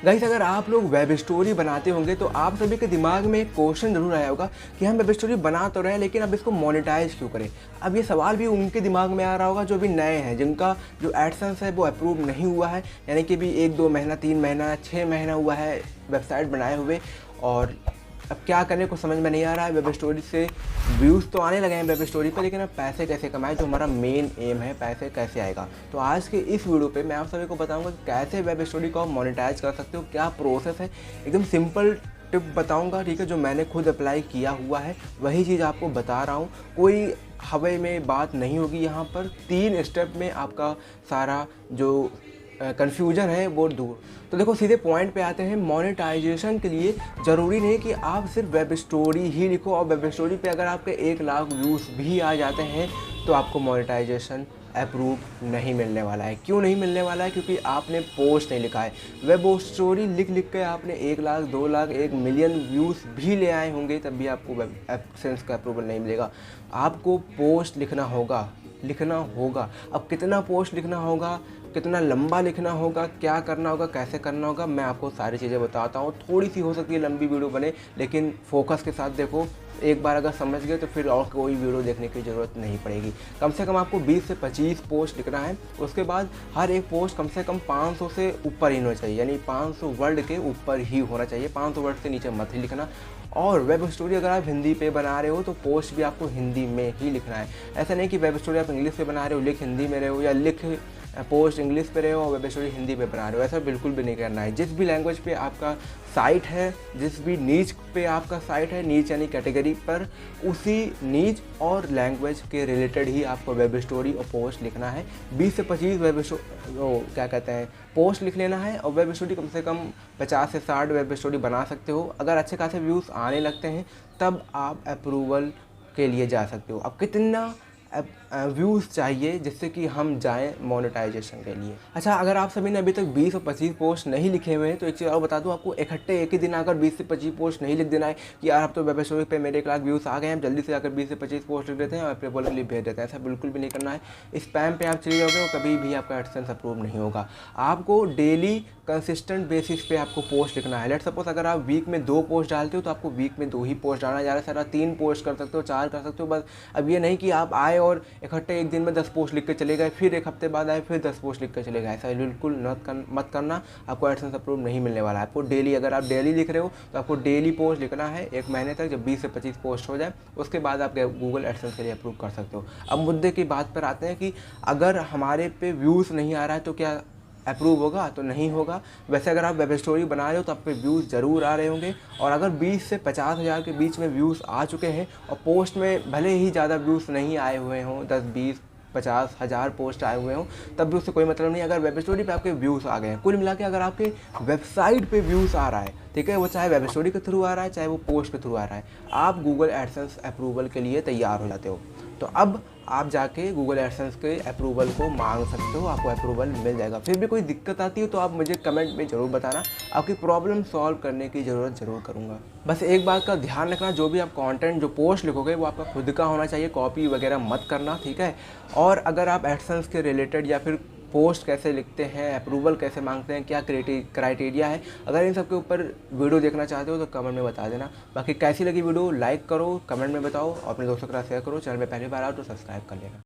Guys, अगर आप लोग वेब स्टोरी बनाते होंगे तो आप सभी के दिमाग में एक क्वेश्चन जरूर आया होगा कि हम वेब स्टोरी बना तो रहे हैं, लेकिन अब इसको मोनेटाइज क्यों करें। अब ये सवाल भी उनके दिमाग में आ रहा होगा जो भी नए हैं, जिनका जो एडसेंस है वो अप्रूव नहीं हुआ है, यानी कि भी 1-2 महीना, 3 महीना, 6 महीना हुआ है वेबसाइट बनाए हुए, और अब क्या करने को समझ में नहीं आ रहा है। वेब स्टोरी से व्यूज़ तो आने लगे हैं वेब स्टोरी पर, लेकिन अब पैसे कैसे कमाएं, जो हमारा मेन एम है, पैसे कैसे आएगा। तो आज के इस वीडियो पे मैं आप सभी को बताऊंगा कि कैसे वेब स्टोरी को आप मोनेटाइज कर सकते हो, क्या प्रोसेस है। एकदम सिंपल टिप बताऊंगा, ठीक है, जो मैंने खुद अप्लाई किया हुआ है वही चीज़ आपको बता रहा हूँ। कोई हवा में बात नहीं होगी यहाँ पर। 3 स्टेप में आपका सारा जो कन्फ्यूजन है वो दूर। तो देखो, सीधे पॉइंट पे आते हैं। मोनेटाइजेशन के लिए ज़रूरी नहीं कि आप सिर्फ वेब स्टोरी ही लिखो, और वेब स्टोरी पे अगर आपके 1 लाख व्यूज़ भी आ जाते हैं तो आपको मोनेटाइजेशन अप्रूव नहीं मिलने वाला है। क्यों नहीं मिलने वाला है? क्योंकि आपने पोस्ट नहीं लिखा है। वेब स्टोरी लिख लिख के आपने 1 लाख, 2 लाख, 1 मिलियन व्यूज़ भी ले आए होंगे, तब भी आपको वेब एडसेंस का अप्रूवल नहीं मिलेगा। आपको पोस्ट लिखना होगा। अब कितना पोस्ट लिखना होगा, कितना लंबा लिखना होगा, क्या करना होगा, कैसे करना होगा, मैं आपको सारी चीज़ें बताता हूँ। थोड़ी सी हो सकती है लंबी वीडियो बने, लेकिन फोकस के साथ देखो। एक बार अगर समझ गए तो फिर और कोई वीडियो देखने की ज़रूरत नहीं पड़ेगी। कम से कम आपको 20 से 25 पोस्ट लिखना है। उसके बाद हर एक पोस्ट कम से कम 500 से ऊपर ही होना चाहिए, यानी 500 वर्ड के ऊपर ही होना चाहिए। 500 वर्ड से नीचे मत ही लिखना। और वेब स्टोरी अगर आप हिंदी पे बना रहे हो तो पोस्ट भी आपको हिंदी में ही लिखना है। ऐसा नहीं कि वेब स्टोरी आप इंग्लिश पे बना रहे हो, लिख हिंदी में रहे हो, या लिख पोस्ट इंग्लिश पे रहे हो और वेब स्टोरी हिंदी पे बना रहे हो। ऐसा बिल्कुल भी नहीं करना है। जिस भी लैंग्वेज पे आपका साइट है, जिस भी नीच पे आपका साइट है, नीच यानी कैटेगरी पर, उसी नीच और लैंग्वेज के रिलेटेड ही आपको वेब स्टोरी और पोस्ट लिखना है। 20 से 25 पोस्ट लिख लेना है, और वेब स्टोरी कम से कम 50 से 60 वेब स्टोरी बना सकते हो। अगर अच्छे खासे व्यूज़ आने लगते हैं तब आप अप्रूवल के लिए जा सकते हो। अब कितना व्यूज़ चाहिए जिससे कि हम जाएं मोनेटाइजेशन के लिए? अच्छा, अगर आप सभी ने अभी तक 20 और 25 पोस्ट नहीं लिखे हुए हैं तो एक चीज़ और बता दूं, आपको इकट्ठे एक ही दिन आकर 20 से 25 पोस्ट नहीं लिख देना है कि यार अब तो वेब स्टोरी पे मेरे 1 लाख व्यूज़ आ गए हैं, जल्दी से आकर 20 से 25 पोस्ट लिख देते हैं और अप्रूवल के लिए भेज देते हैं। ऐसा बिल्कुल भी नहीं करना है। स्पैम पे आप चले जाओगे और कभी भी आपका एडसेंस अप्रूव नहीं होगा। आपको डेली कंसिस्टेंट बेसिस पे आपको पोस्ट लिखना है। लेट सपोज अगर आप वीक में 2 पोस्ट डालते हो तो आपको वीक में 2 ही पोस्ट डालना है। ज़्यादा से ज़्यादा 3 पोस्ट कर सकते हो, 4 कर सकते हो बस। अब ये नहीं कि आप आए और इकट्ठे एक दिन में 10 पोस्ट लिख के चले गए, फिर एक हफ्ते बाद आए फिर 10 पोस्ट लिख के चले गए। ऐसा बिल्कुल मत करना। आपको एडसेंस अप्रूव नहीं मिलने वाला है। आपको डेली, अगर आप डेली लिख रहे हो तो आपको डेली पोस्ट लिखना है 1 महीने तक। जब 20 से 25 पोस्ट हो जाए उसके बाद आप गूगल एडसेंस के लिए अप्रूव कर सकते हो। अब मुद्दे की बात पर आते हैं कि अगर हमारे पे व्यूज़ नहीं आ रहा है तो क्या अप्रूव होगा? तो नहीं होगा। वैसे अगर आप वेब स्टोरी बना रहे हो तो आप पे व्यूज़ ज़रूर आ रहे होंगे, और अगर 20 से 50 हज़ार के बीच में व्यूज़ आ चुके हैं और पोस्ट में भले ही ज़्यादा व्यूज़ नहीं आए हुए हों, 10, 20, 50 हज़ार पोस्ट आए हुए हों, तब भी उससे कोई मतलब नहीं। अगर वेब स्टोरी पे आपके व्यूज़ आ गए हैं, कुल मिला के अगर आपके वेबसाइट पे व्यूज़ आ रहा है, ठीक है, वो चाहे वेब स्टोरी के थ्रू आ रहा है चाहे वो पोस्ट के थ्रू आ रहा है, आप गूगल एडसेंस अप्रूवल के लिए तैयार हो जाते हो। तो अब आप जाके गूगल एडसेंस के अप्रूवल को मांग सकते हो, आपको अप्रूवल मिल जाएगा। फिर भी कोई दिक्कत आती है तो आप मुझे कमेंट में ज़रूर बताना, आपकी प्रॉब्लम सॉल्व करने की ज़रूर करूँगा। बस एक बात का ध्यान रखना, जो भी आप कंटेंट, जो पोस्ट लिखोगे वो आपका खुद का होना चाहिए, कॉपी वगैरह मत करना, ठीक है। और अगर आप एडसेंस के रिलेटेड या फिर पोस्ट कैसे लिखते हैं, अप्रूवल कैसे मांगते हैं, क्या क्राइटेरिया है, अगर इन सब के ऊपर वीडियो देखना चाहते हो तो कमेंट में बता देना। बाकी कैसी लगी वीडियो, लाइक करो, कमेंट में बताओ, और अपने दोस्तों के साथ शेयर करो। चैनल में पहली बार आओ तो सब्सक्राइब कर लेना।